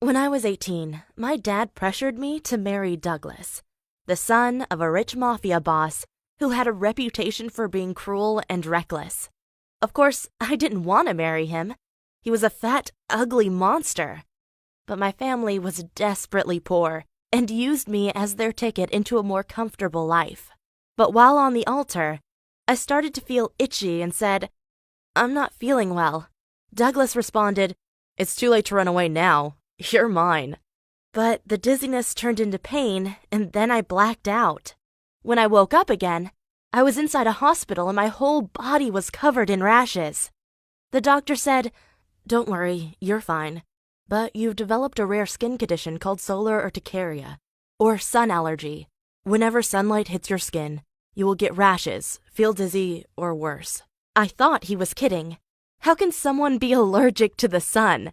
When I was 18, my dad pressured me to marry Douglas, the son of a rich mafia boss who had a reputation for being cruel and reckless. Of course, I didn't want to marry him. He was a fat, ugly monster. But my family was desperately poor and used me as their ticket into a more comfortable life. But while on the altar, I started to feel itchy and said, "I'm not feeling well." Douglas responded, "It's too late to run away now. You're mine." But the dizziness turned into pain, and then I blacked out. When I woke up again, I was inside a hospital and my whole body was covered in rashes. The doctor said, "Don't worry, you're fine. But you've developed a rare skin condition called solar urticaria, or sun allergy. Whenever sunlight hits your skin, you will get rashes, feel dizzy, or worse." I thought he was kidding. How can someone be allergic to the sun?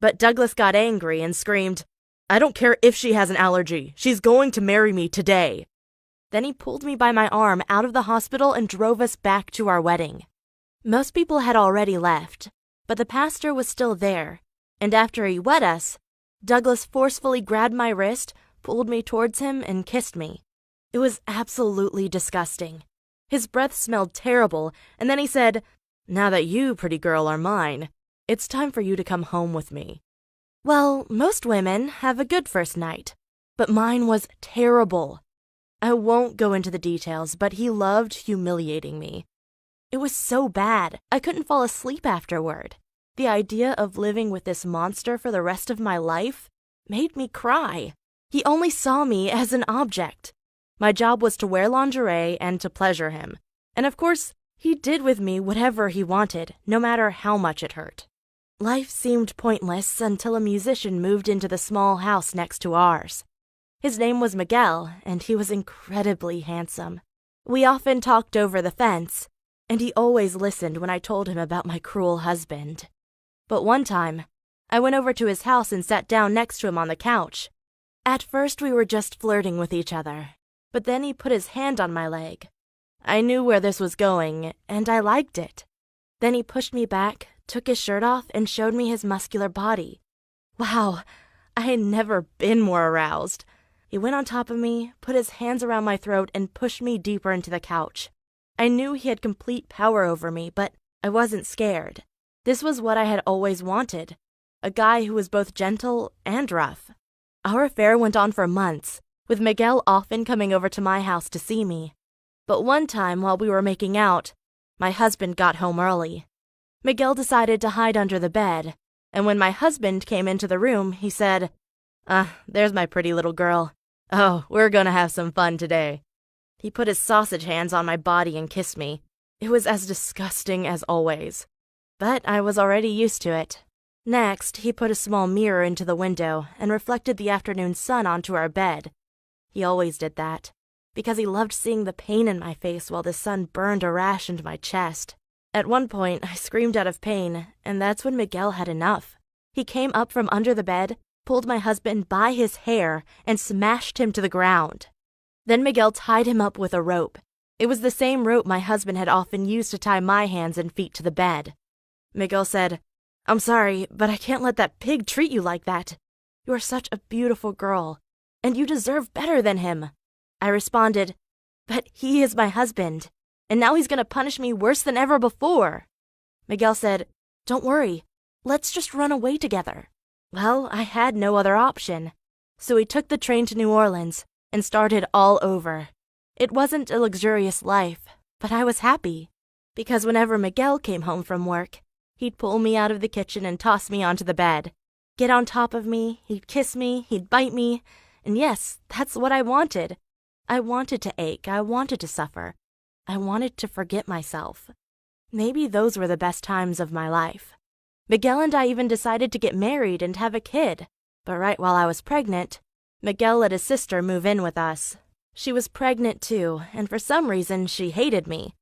But Douglas got angry and screamed, "I don't care if she has an allergy. She's going to marry me today." Then he pulled me by my arm out of the hospital and drove us back to our wedding. Most people had already left, but the pastor was still there, and after he wed us, Douglas forcefully grabbed my wrist, pulled me towards him, and kissed me. It was absolutely disgusting. His breath smelled terrible, and then he said, "Now that you, pretty girl, are mine, it's time for you to come home with me." Well, most women have a good first night, but mine was terrible. I won't go into the details, but he loved humiliating me. It was so bad, I couldn't fall asleep afterward. The idea of living with this monster for the rest of my life made me cry. He only saw me as an object. My job was to wear lingerie and to pleasure him. And of course, he did with me whatever he wanted, no matter how much it hurt. Life seemed pointless until a musician moved into the small house next to ours. His name was Miguel, and he was incredibly handsome. We often talked over the fence, and he always listened when I told him about my cruel husband. But one time, I went over to his house and sat down next to him on the couch. At first, we were just flirting with each other, but then he put his hand on my leg. I knew where this was going, and I liked it. Then he pushed me back, took his shirt off, and showed me his muscular body. Wow, I had never been more aroused. He went on top of me, put his hands around my throat, and pushed me deeper into the couch. I knew he had complete power over me, but I wasn't scared. This was what I had always wanted, a guy who was both gentle and rough. Our affair went on for months, with Miguel often coming over to my house to see me. But one time while we were making out, my husband got home early. Miguel decided to hide under the bed, and when my husband came into the room, he said, "There's my pretty little girl. Oh, we're gonna have some fun today." He put his sausage hands on my body and kissed me. It was as disgusting as always, but I was already used to it. Next, he put a small mirror into the window and reflected the afternoon sun onto our bed. He always did that, because he loved seeing the pain in my face while the sun burned a rash into my chest. At one point, I screamed out of pain, and that's when Miguel had enough. He came up from under the bed, pulled my husband by his hair, and smashed him to the ground. Then Miguel tied him up with a rope. It was the same rope my husband had often used to tie my hands and feet to the bed. Miguel said, "I'm sorry, but I can't let that pig treat you like that. You are such a beautiful girl, and you deserve better than him." I responded, "But he is my husband, and now he's going to punish me worse than ever before." Miguel said, "Don't worry, let's just run away together." Well, I had no other option, so we took the train to New Orleans and started all over. It wasn't a luxurious life, but I was happy, because whenever Miguel came home from work, he'd pull me out of the kitchen and toss me onto the bed. Get on top of me, he'd kiss me, he'd bite me, and yes, that's what I wanted. I wanted to ache, I wanted to suffer. I wanted to forget myself. Maybe those were the best times of my life. Miguel and I even decided to get married and have a kid. But right while I was pregnant, Miguel let his sister move in with us. She was pregnant too, and for some reason she hated me.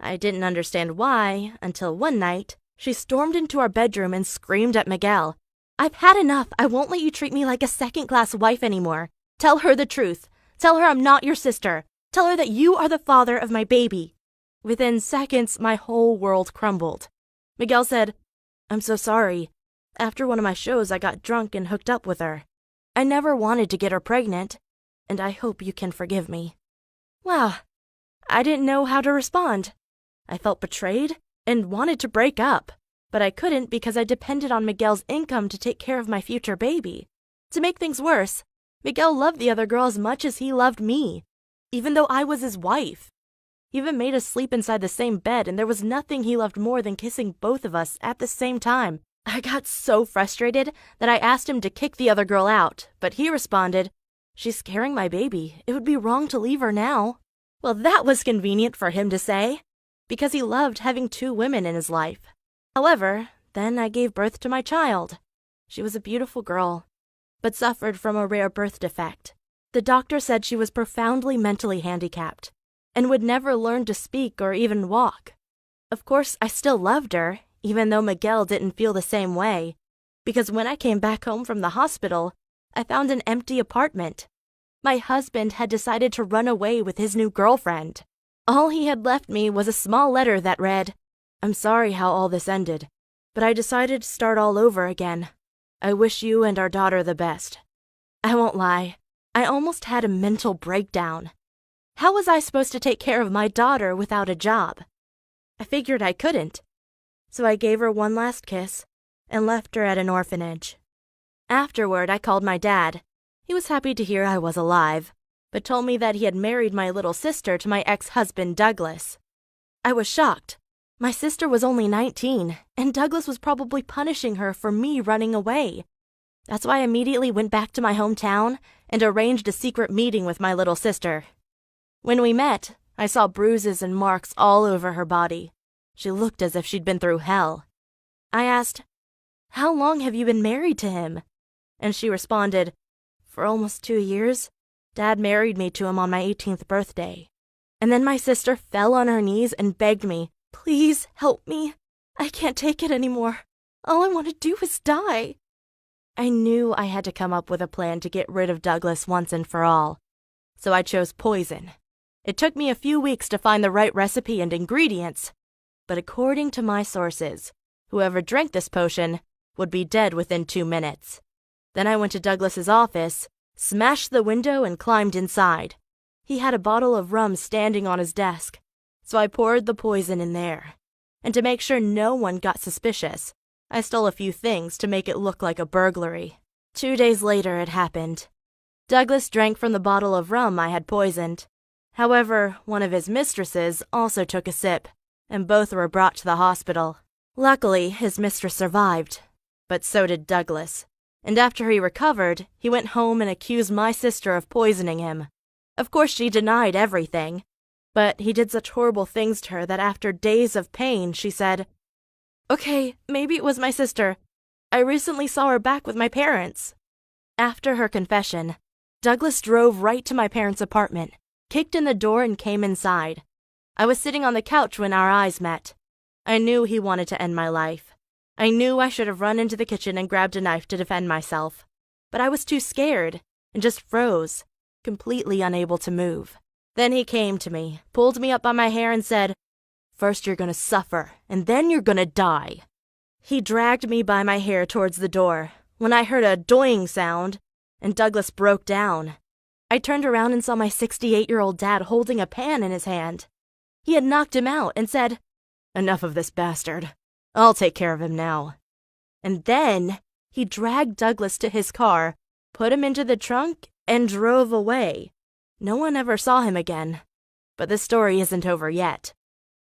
I didn't understand why, until one night, she stormed into our bedroom and screamed at Miguel, "I've had enough. I won't let you treat me like a second-class wife anymore. Tell her the truth. Tell her I'm not your sister. Tell her that you are the father of my baby." Within seconds, my whole world crumbled. Miguel said, "I'm so sorry. After one of my shows, I got drunk and hooked up with her. I never wanted to get her pregnant, and I hope you can forgive me." Wow, I didn't know how to respond. I felt betrayed and wanted to break up, but I couldn't because I depended on Miguel's income to take care of my future baby. To make things worse, Miguel loved the other girl as much as he loved me, even though I was his wife. He even made us sleep inside the same bed, and there was nothing he loved more than kissing both of us at the same time. I got so frustrated that I asked him to kick the other girl out, but he responded, "She's carrying my baby. It would be wrong to leave her now." Well, that was convenient for him to say, because he loved having 2 women in his life. However, then I gave birth to my child. She was a beautiful girl, but suffered from a rare birth defect. The doctor said she was profoundly mentally handicapped and would never learn to speak or even walk. Of course, I still loved her, even though Miguel didn't feel the same way, because when I came back home from the hospital, I found an empty apartment. My husband had decided to run away with his new girlfriend. All he had left me was a small letter that read, "I'm sorry how all this ended, but I decided to start all over again. I wish you and our daughter the best." I won't lie, I almost had a mental breakdown. How was I supposed to take care of my daughter without a job? I figured I couldn't, so I gave her one last kiss and left her at an orphanage. Afterward, I called my dad. He was happy to hear I was alive, but told me that he had married my little sister to my ex-husband Douglas. I was shocked. My sister was only 19, and Douglas was probably punishing her for me running away. That's why I immediately went back to my hometown and arranged a secret meeting with my little sister. When we met, I saw bruises and marks all over her body. She looked as if she'd been through hell. I asked, "How long have you been married to him?" And she responded, "For almost 2 years. Dad married me to him on my 18th birthday." And then my sister fell on her knees and begged me, "Please help me. I can't take it anymore. All I want to do is die." I knew I had to come up with a plan to get rid of Douglas once and for all, so I chose poison. It took me a few weeks to find the right recipe and ingredients, but according to my sources, whoever drank this potion would be dead within 2 minutes. Then I went to Douglas's office, smashed the window, and climbed inside. He had a bottle of rum standing on his desk, so I poured the poison in there. And to make sure no one got suspicious, I stole a few things to make it look like a burglary. 2 days later, it happened. Douglas drank from the bottle of rum I had poisoned. However, one of his mistresses also took a sip, and both were brought to the hospital. Luckily, his mistress survived, but so did Douglas. And after he recovered, he went home and accused my sister of poisoning him. Of course, she denied everything, but he did such horrible things to her that after days of pain, she said, "Okay, maybe it was my sister. I recently saw her back with my parents." After her confession, Douglas drove right to my parents' apartment, kicked in the door, and came inside. I was sitting on the couch when our eyes met. I knew he wanted to end my life. I knew I should have run into the kitchen and grabbed a knife to defend myself, but I was too scared and just froze, completely unable to move. Then he came to me, pulled me up by my hair, and said, "First you're gonna suffer, and then you're gonna die." He dragged me by my hair towards the door when I heard a doing sound, and Douglas broke down. I turned around and saw my 68-year-old dad holding a pan in his hand. He had knocked him out and said, "Enough of this bastard. I'll take care of him now." And then he dragged Douglas to his car, put him into the trunk, and drove away. No one ever saw him again. But the story isn't over yet.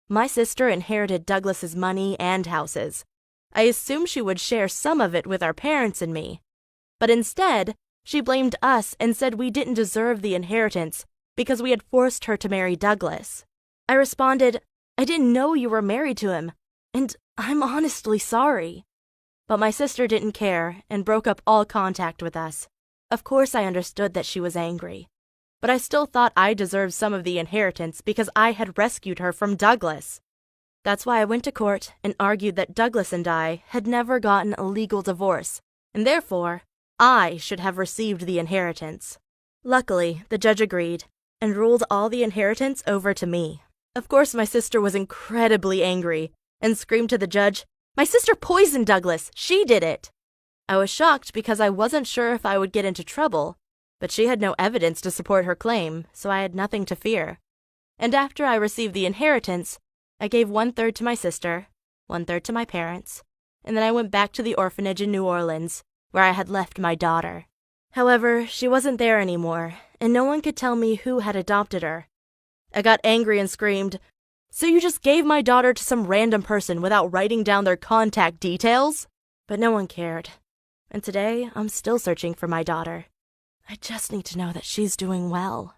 My sister inherited Douglas's money and houses. I assumed she would share some of it with our parents and me. But instead, she blamed us and said we didn't deserve the inheritance because we had forced her to marry Douglas. I responded, "I didn't know you were married to him, and I'm honestly sorry." But my sister didn't care and broke up all contact with us. Of course I understood that she was angry, but I still thought I deserved some of the inheritance because I had rescued her from Douglas. That's why I went to court and argued that Douglas and I had never gotten a legal divorce, and therefore, I should have received the inheritance. Luckily, the judge agreed and ruled all the inheritance over to me. Of course, my sister was incredibly angry and screamed to the judge, My sister poisoned Douglas. She did it. I was shocked because I wasn't sure if I would get into trouble, but she had no evidence to support her claim, so I had nothing to fear. And after I received the inheritance, I gave 1/3 to my sister, 1/3 to my parents, and then I went back to the orphanage in New Orleans, where I had left my daughter. However, she wasn't there anymore, and no one could tell me who had adopted her. I got angry and screamed, "So you just gave my daughter to some random person without writing down their contact details?" But no one cared. And today, I'm still searching for my daughter. I just need to know that she's doing well.